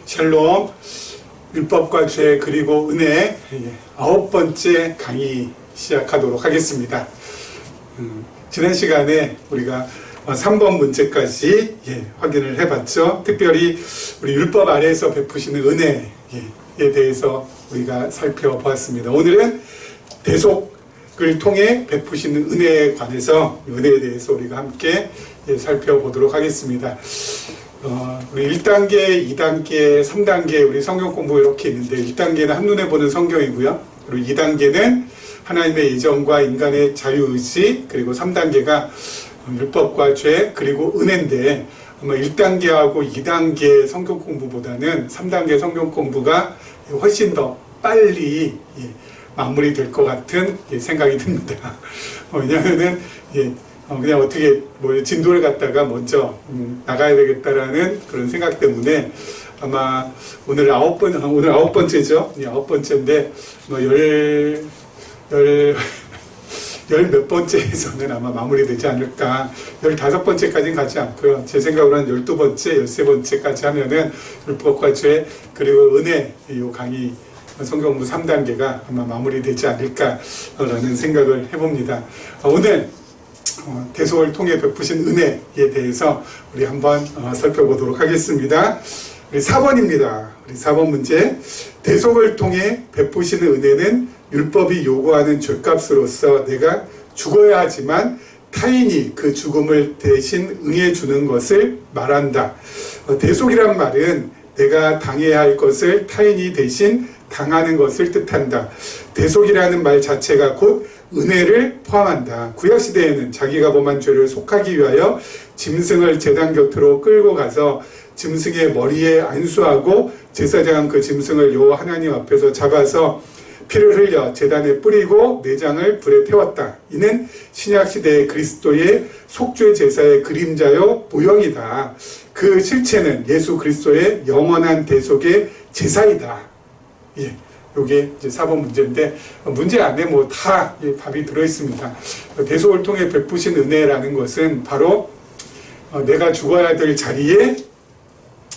샬롬, 율법과 죄 그리고 은혜 9번째 강의 시작하도록 하겠습니다. 지난 시간에 우리가 3번 문제까지 확인을 해봤죠. 특별히 우리 율법 아래에서 베푸시는 은혜에 대해서 우리가 살펴보았습니다. 오늘은 대속을 통해 베푸시는 은혜에 관해서 은혜에 대해서 우리가 함께 살펴보도록 하겠습니다. 우리 1단계, 2단계, 3단계 우리 성경 공부 이렇게 있는데 1단계는 한눈에 보는 성경이고요. 그리고 2단계는 하나님의 예정과 인간의 자유의지, 그리고 3단계가 율법과 죄 그리고 은혜인데 아마 1단계하고 2단계 성경 공부보다는 3단계 성경 공부가 훨씬 더 빨리 마무리될 것 같은 생각이 듭니다. 왜냐하면은 그냥 어떻게 진도를 갖다가 먼저 나가야 되겠다라는 그런 생각 때문에 아마 오늘 9번째죠. 9번째인데 열 몇 번째에서는 아마 마무리되지 않을까. 15번째까지는 가지 않고요. 제 생각으로 한 12번째, 13번째까지 하면은 율법과 죄 그리고 은혜 이 강의 성경공부 3단계가 아마 마무리되지 않을까라는 생각을 해봅니다. 오늘 대속을 통해 베푸신 은혜에 대해서 우리 한번 살펴보도록 하겠습니다. 우리 4번입니다. 우리 4번 문제. 대속을 통해 베푸시는 은혜는 율법이 요구하는 죄값으로서 내가 죽어야 하지만 타인이 그 죽음을 대신 응해주는 것을 말한다. 대속이란 말은 내가 당해야 할 것을 타인이 대신 당하는 것을 뜻한다. 대속이라는 말 자체가 곧 은혜를 포함한다. 구약시대에는 자기가 범한 죄를 속하기 위하여 짐승을 제단 곁으로 끌고 가서 짐승의 머리에 안수하고 제사장은 그 짐승을 여호와 하나님 앞에서 잡아서 피를 흘려 제단에 뿌리고 내장을 불에 태웠다. 이는 신약시대의 그리스도의 속죄 제사의 그림자요 모형이다. 그 실체는 예수 그리스도의 영원한 대속의 제사이다. 요게 이제 4번 문제인데, 문제 안에 다 답이 들어있습니다. 대속을 통해 베푸신 은혜라는 것은 바로 내가 죽어야 될 자리에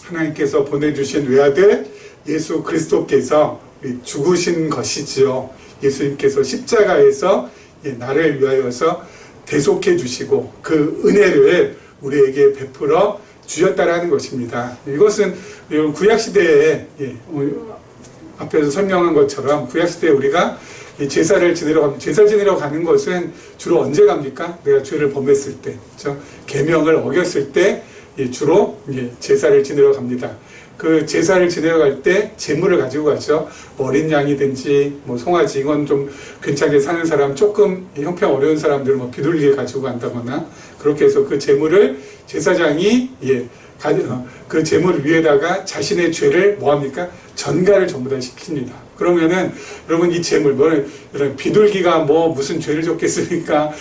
하나님께서 보내주신 외아들 예수 그리스도께서 죽으신 것이지요. 예수님께서 십자가에서 나를 위하여서 대속해 주시고 그 은혜를 우리에게 베풀어 주셨다라는 것입니다. 이것은 구약시대에 앞에서 설명한 것처럼 구약시대에 우리가 제사를 지내러 갑니다. 제사 지내러 가는 것은 주로 언제 갑니까? 내가 죄를 범했을 때, 그렇죠? 계명을 어겼을 때 주로 제사를 지내러 갑니다. 그 제사를 지내러 갈 때 제물을 가지고 가죠. 어린 양이든지 송아지, 이건 좀 괜찮게 사는 사람, 조금 형편 어려운 사람들은 비둘기를 가지고 간다거나 그렇게 해서 그 제물을 제사장이 그 제물 위에다가 자신의 죄를 뭐합니까? 전가를 전부 다 시킵니다. 그러면은 여러분 이 제물 비둘기가 무슨 죄를 졌겠습니까?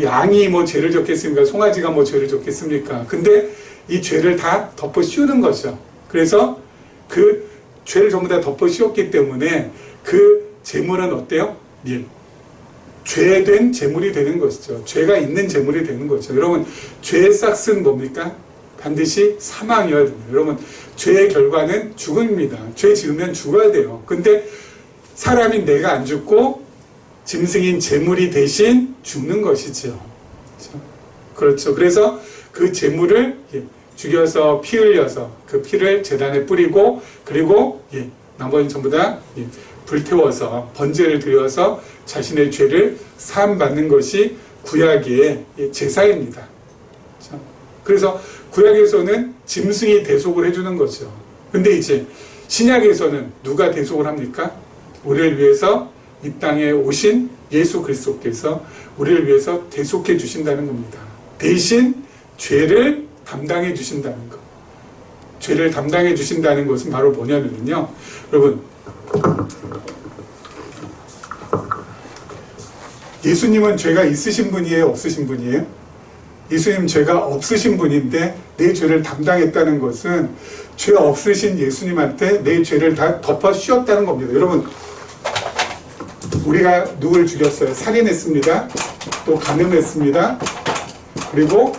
양이 죄를 졌겠습니까? 송아지가 죄를 졌겠습니까? 근데 이 죄를 다 덮어 씌우는 거죠. 그래서 그 죄를 전부 다 덮어 씌웠기 때문에 그 제물은 어때요? 죄된 제물이 되는 것이죠. 죄가 있는 제물이 되는 거죠. 여러분 죄의 싹은 뭡니까? 반드시 사망이어야 됩니다. 여러분 죄의 결과는 죽음입니다. 죄 지으면 죽어야 돼요. 근데 사람인 내가 안 죽고 짐승인 제물이 대신 죽는 것이죠. 그렇죠. 그래서 그 제물을 죽여서 피 흘려서 그 피를 제단에 뿌리고 그리고 나머지는 전부 다 불태워서 번제를 드려서 자신의 죄를 사함받는 것이 구약의 제사입니다. 그래서 구약에서는 짐승이 대속을 해주는 거죠. 근데 이제 신약에서는 누가 대속을 합니까? 우리를 위해서 이 땅에 오신 예수 그리스도께서 우리를 위해서 대속해 주신다는 겁니다. 대신 죄를 담당해 주신다는 것. 죄를 담당해 주신다는 것은 바로 뭐냐면요. 여러분, 예수님은 죄가 있으신 분이에요? 없으신 분이에요? 예수님 죄가 없으신 분인데 내 죄를 담당했다는 것은 죄 없으신 예수님한테 내 죄를 다 덮어 씌웠다는 겁니다. 여러분, 우리가 누굴 죽였어요? 살인했습니다. 또 간음했습니다. 그리고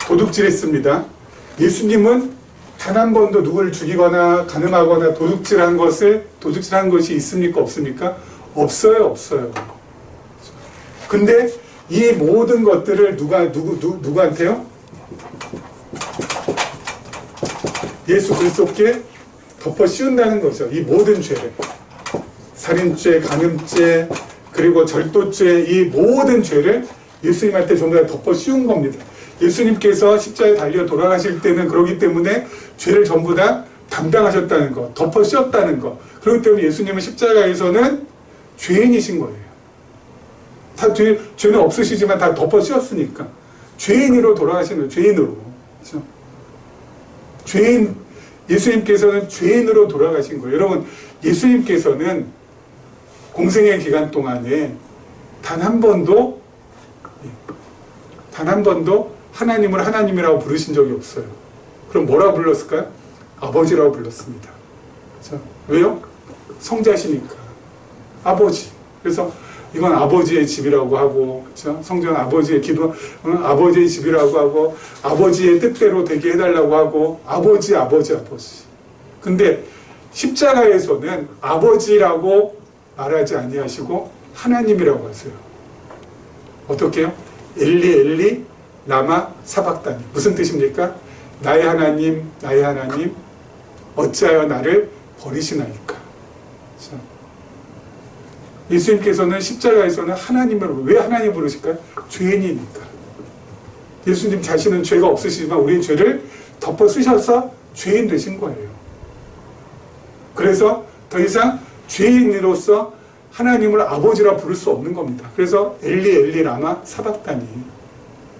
도둑질했습니다. 예수님은 단 한 번도 누구를 죽이거나 간음하거나 도둑질한 것이 있습니까? 없습니까? 없어요, 없어요. 근데 이 모든 것들을 누구한테요? 예수 그리스도께 덮어 씌운다는 거죠. 이 모든 죄를. 살인죄, 간음죄, 그리고 절도죄, 이 모든 죄를 예수님한테 전부 다 덮어 씌운 겁니다. 예수님께서 십자가에 달려 돌아가실 때는 그러기 때문에 죄를 전부 다 담당하셨다는 거, 덮어 씌웠다는 거. 그렇기 때문에 예수님은 십자가에서는 죄인이신 거예요. 다 죄는 없으시지만 다 덮어 씌웠으니까. 죄인으로 돌아가시는 거예요. 죄인으로. 그렇죠? 예수님께서는 죄인으로 돌아가신 거예요. 여러분, 예수님께서는 공생의 기간 동안에 단 한 번도 하나님을 하나님이라고 부르신 적이 없어요. 그럼 뭐라고 불렀을까요? 아버지라고 불렀습니다. 그렇죠? 왜요? 성자시니까. 아버지. 그래서 이건 아버지의 집이라고 하고, 그렇죠? 성전 아버지의 기도, 아버지의 집이라고 하고, 아버지의 뜻대로 되게 해달라고 하고, 아버지. 근데 십자가에서는 아버지라고 말하지 아니하시고 하나님이라고 하세요. 어떻게 해요? 엘리 라마 사박다니. 무슨 뜻입니까? 나의 하나님 어찌하여 나를 버리시나이까. 그렇죠? 예수님께서는 십자가에서는 왜 하나님 부르실까요? 죄인이니까. 예수님 자신은 죄가 없으시지만 우리의 죄를 덮어 쓰셔서 죄인 되신 거예요. 그래서 더 이상 죄인으로서 하나님을 아버지라 부를 수 없는 겁니다. 그래서 엘리 라마 사박다니.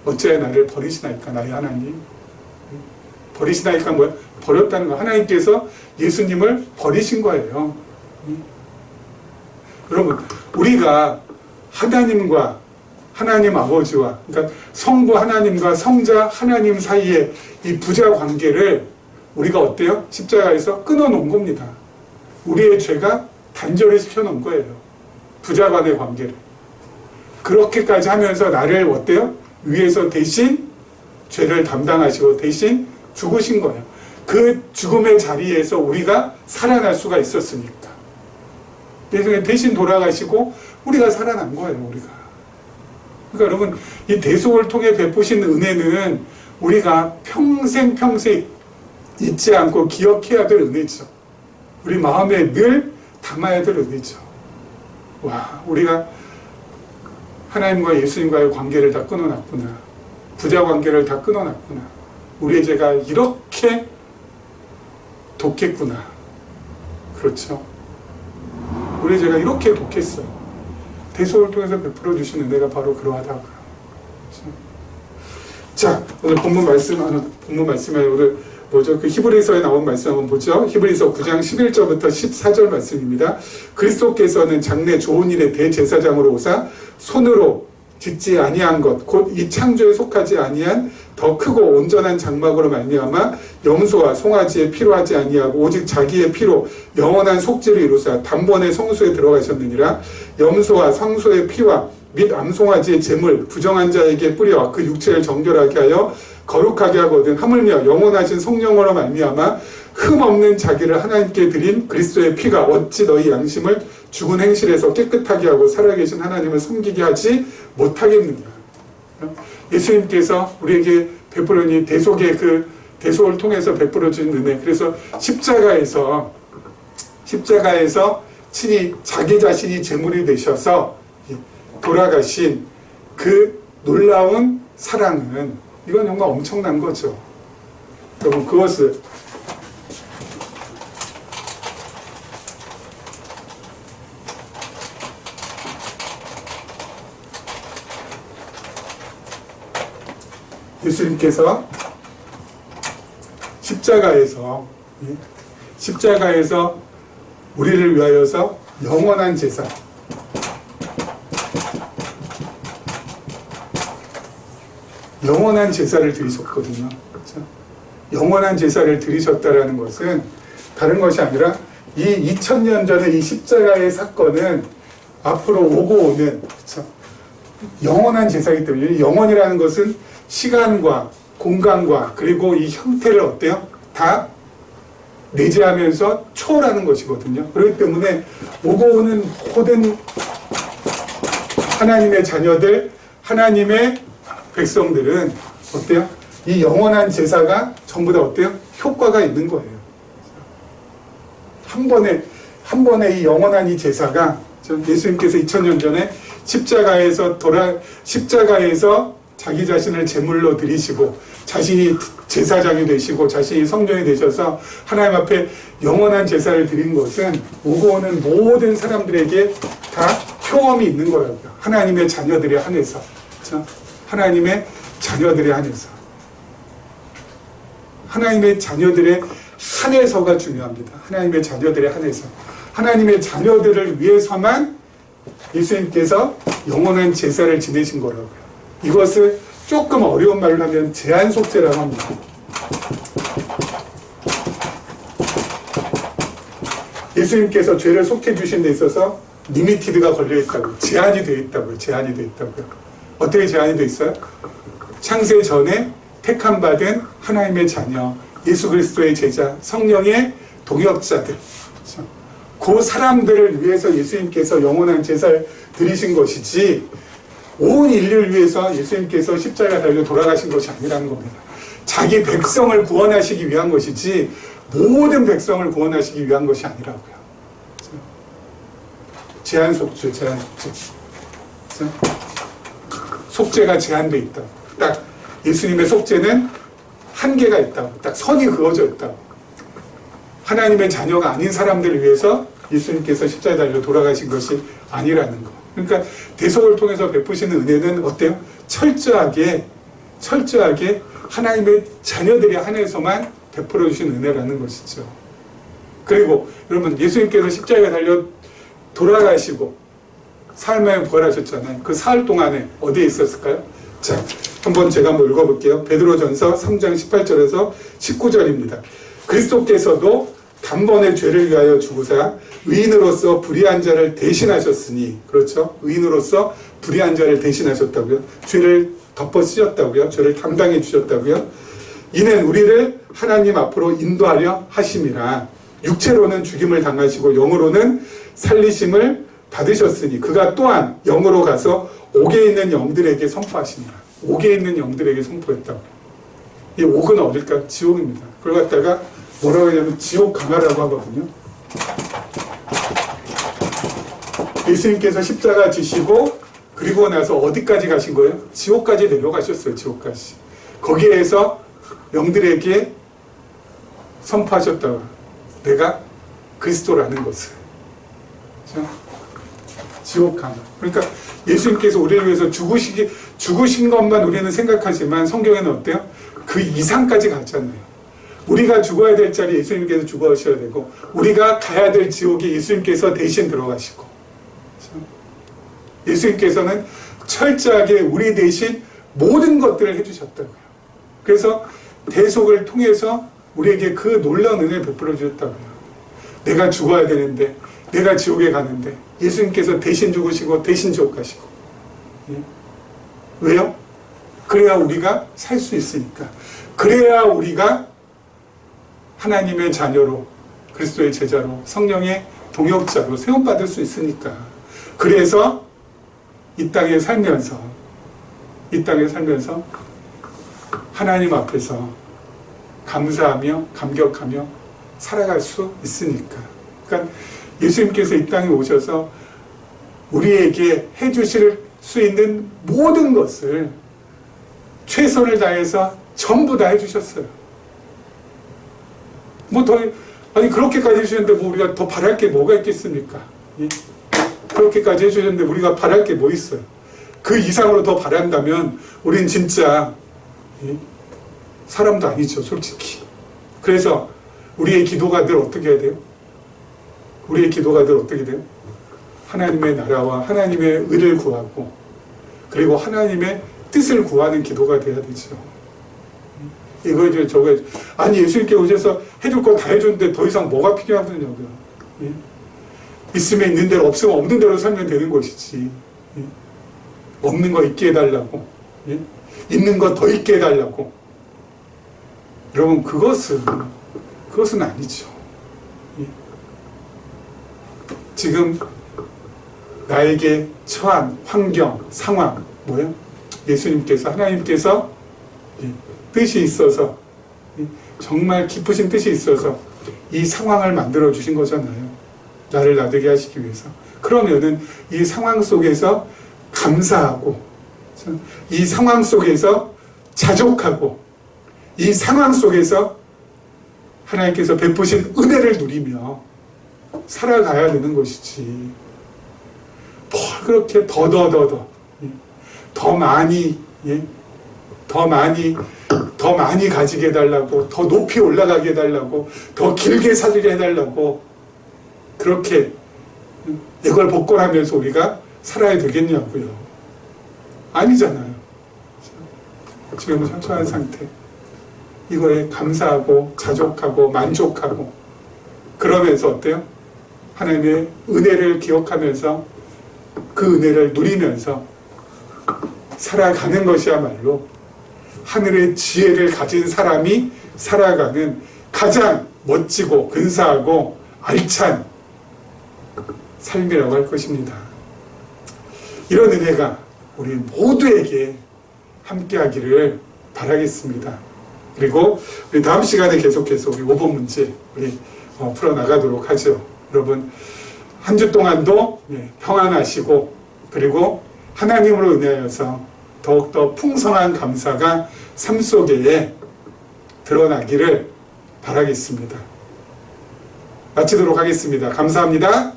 어찌하여 나를 버리시나이까, 나의 하나님. 버리시나이까 뭐야? 버렸다는 거. 하나님께서 예수님을 버리신 거예요. 여러분, 우리가 하나님과 하나님 아버지와, 그러니까 성부 하나님과 성자 하나님 사이에 이 부자 관계를 우리가 어때요? 십자가에서 끊어놓은 겁니다. 우리의 죄가 단절을 시켜놓은 거예요. 부자 간의 관계를. 그렇게까지 하면서 나를 어때요? 위에서 대신 죄를 담당하시고 대신 죽으신 거예요. 그 죽음의 자리에서 우리가 살아날 수가 있었으니까. 대신 돌아가시고 우리가 살아난 거예요. 우리가. 그러니까 여러분, 이 대속을 통해 베푸신 은혜는 우리가 평생 잊지 않고 기억해야 될 은혜죠. 우리 마음에 늘 담아야 될 은혜죠. 와, 우리가 하나님과 예수님과의 관계를 다 끊어놨구나. 부자 관계를 다 끊어놨구나. 우리의 죄가 이렇게 독했구나. 그렇죠. 우리의 죄가 이렇게 독했어요. 대속을 통해서 베풀어 주시는 은혜가 바로 그러하다고요. 그렇죠? 자, 오늘 본문 말씀에 오늘 뭐죠? 그 히브리서에 나온 말씀 한번 보죠. 히브리서 9장 11절부터 14절 말씀입니다. 그리스도께서는 장래 좋은 일의 대제사장으로 오사 손으로 짓지 아니한 것, 곧 이 창조에 속하지 아니한 더 크고 온전한 장막으로 말미암아 염소와 송아지에 피로 하지 아니하고 오직 자기의 피로 영원한 속죄를 이루사 단번에 성소에 들어가셨느니라. 염소와 상소의 피와 및 암송아지의 제물 부정한 자에게 뿌려 그 육체를 정결하게 하여 거룩하게 하거든 하물며 영원하신 성령으로 말미암아 흠없는 자기를 하나님께 드린 그리스도의 피가 어찌 너희 양심을 죽은 행실에서 깨끗하게 하고 살아계신 하나님을 섬기게 하지 못하겠느냐. 예수님께서 우리에게 베풀어진 대속을 통해서 베풀어진 은혜. 그래서 십자가에서 친히 자기 자신이 제물이 되셔서 돌아가신 그 놀라운 사랑은 이건 정말 엄청난 거죠. 여러분, 그것을 예수님께서 십자가에서 우리를 위하여서 영원한 제사, 영원한 제사를 드리셨거든요. 그렇죠? 영원한 제사를 드리셨다라는 것은 다른 것이 아니라 이 2000년 전의 이 십자가의 사건은 앞으로 오고 오는, 그렇죠? 영원한 제사이기 때문에, 영원이라는 것은 시간과 공간과 그리고 이 형태를 어때요? 다 내재하면서 초월하는 것이거든요. 그렇기 때문에 오고 오는 모든 하나님의 자녀들, 하나님의 백성들은 어때요? 이 영원한 제사가 전부 다 어때요? 효과가 있는 거예요. 한 번에 이 영원한 이 제사가 예수님께서 2000년 전에 십자가에서 자기 자신을 제물로 드리시고 자신이 제사장이 되시고 자신이 성전이 되셔서 하나님 앞에 영원한 제사를 드린 것은 오고 오는 모든 사람들에게 다 효험이 있는 거라고요. 하나님의 자녀들에 한해서. 그렇죠? 하나님의 자녀들에 한해서. 하나님의 자녀들의 한해서가 중요합니다. 하나님의 자녀들의 한해서. 하나님의 자녀들을 위해서만 예수님께서 영원한 제사를 지내신 거라고요. 이것을 조금 어려운 말로 하면 제한속죄라고 합니다. 예수님께서 죄를 속해 주신 데 있어서 리미티드가 걸려 있다고요. 제한이 되어 있다고요. 제한이 되어 있다고요. 어떻게 제한이 되어 있어요? 창세 전에 택함 받은 하나님의 자녀, 예수 그리스도의 제자, 성령의 동역자들, 그렇죠? 그 사람들을 위해서 예수님께서 영원한 제사를 드리신 것이지 온 인류를 위해서 예수님께서 십자가 달려 돌아가신 것이 아니라는 겁니다. 자기 백성을 구원하시기 위한 것이지 모든 백성을 구원하시기 위한 것이 아니라고요. 제한속죄, 제한속죄. 속죄가 제한되어 있다고. 딱 예수님의 속죄는 한계가 있다고. 딱 선이 그어져 있다고. 하나님의 자녀가 아닌 사람들을 위해서 예수님께서 십자가에 달려 돌아가신 것이 아니라는 거. 그러니까 대속을 통해서 베푸시는 은혜는 어때요? 철저하게 하나님의 자녀들에 한해서만 베풀어 주신 은혜라는 것이죠. 그리고 여러분 예수님께서 십자가에 달려 돌아가시고 사흘 만에 부활하셨잖아요. 그 사흘 동안에 어디에 있었을까요? 자, 제가 한번 읽어볼게요. 베드로전서 3장 18절에서 19절입니다. 그리스도께서도 단번에 죄를 위하여 죽으사 의인으로서 불의한 자를 대신하셨으니, 그렇죠? 의인으로서 불의한 자를 대신하셨다고요. 죄를 덮어 씌셨다고요. 죄를 담당해 주셨다고요. 이는 우리를 하나님 앞으로 인도하려 하심이라. 육체로는 죽임을 당하시고 영으로는 살리심을 받으셨으니 그가 또한 영으로 가서 옥에 있는 영들에게 선포하시니라. 옥에 있는 영들에게 선포했다고. 이 옥은 어딜까? 지옥입니다. 그걸 갖다가 뭐라고 하냐면 지옥 강화라고 하거든요. 예수님께서 십자가 지시고 그리고 나서 어디까지 가신 거예요? 지옥까지 내려가셨어요. 지옥까지. 거기에서 영들에게 선포하셨다고. 내가 그리스도라는 것을. 그렇죠? 지옥 강화. 그러니까 예수님께서 우리를 위해서 죽으신 것만 우리는 생각하지만 성경에는 어때요? 그 이상까지 갔잖아요. 우리가 죽어야 될 자리에 예수님께서 죽어가셔야 되고 우리가 가야 될 지옥에 예수님께서 대신 들어가시고, 그렇죠? 예수님께서는 철저하게 우리 대신 모든 것들을 해주셨다고요. 그래서 대속을 통해서 우리에게 그 놀라운 은혜를 베풀어 주셨다고요. 내가 죽어야 되는데, 내가 지옥에 가는데 예수님께서 대신 죽으시고 대신 지옥 가시고. 예? 왜요? 그래야 우리가 살 수 있으니까. 그래야 우리가 하나님의 자녀로, 그리스도의 제자로, 성령의 동역자로 세움받을 수 있으니까. 그래서 이 땅에 살면서 하나님 앞에서 감사하며 감격하며 살아갈 수 있으니까. 그러니까 예수님께서 이 땅에 오셔서 우리에게 해주실 수 있는 모든 것을 최선을 다해서 전부 다 해주셨어요. 그렇게까지 해주셨는데 우리가 더 바랄 게 뭐가 있겠습니까? 예? 그렇게까지 해주셨는데 우리가 바랄 게 뭐 있어요? 그 이상으로 더 바란다면 우린 진짜 사람도 아니죠, 솔직히. 그래서 우리의 기도가 늘 어떻게 해야 돼요? 우리의 기도가 늘 어떻게 돼요? 하나님의 나라와 하나님의 의를 구하고 그리고 하나님의 뜻을 구하는 기도가 돼야 되죠. 이거 저거 아니 예수님께 오셔서 해줄 거 다 해줬는데 더 이상 뭐가 필요하냐고요. 예? 있으면 있는 대로 없으면 없는 대로 살면 되는 것이지. 예? 없는 거 있게 해달라고. 예? 있는 거 더 있게 해달라고. 여러분, 그것은 아니죠. 예. 지금 나에게 처한 환경, 상황, 뭐예요? 예수님께서, 하나님께서 뜻이 있어서, 정말 깊으신 뜻이 있어서 이 상황을 만들어 주신 거잖아요. 나를 나되게 하시기 위해서. 그러면은 이 상황 속에서 감사하고, 이 상황 속에서 자족하고, 이 상황 속에서 하나님께서 베푸신 은혜를 누리며 살아가야 되는 것이지. 뭘 그렇게 더 많이 가지게 해달라고, 더 높이 올라가게 해달라고, 더 길게 살게 해달라고, 그렇게 이걸 복권하면서 우리가 살아야 되겠냐고요. 아니잖아요. 지금 처한 상태. 이거에 감사하고 자족하고 만족하고, 그러면서 어때요? 하나님의 은혜를 기억하면서 그 은혜를 누리면서 살아가는 것이야말로 하늘의 지혜를 가진 사람이 살아가는 가장 멋지고 근사하고 알찬 삶이라고 할 것입니다. 이런 은혜가 우리 모두에게 함께하기를 바라겠습니다. 그리고 우리 다음 시간에 계속해서 우리 5번 문제 우리 풀어나가도록 하죠. 여러분, 한 주 동안도 평안하시고, 그리고 하나님으로 은혜하여서 더욱더 풍성한 감사가 삶 속에 드러나기를 바라겠습니다. 마치도록 하겠습니다. 감사합니다.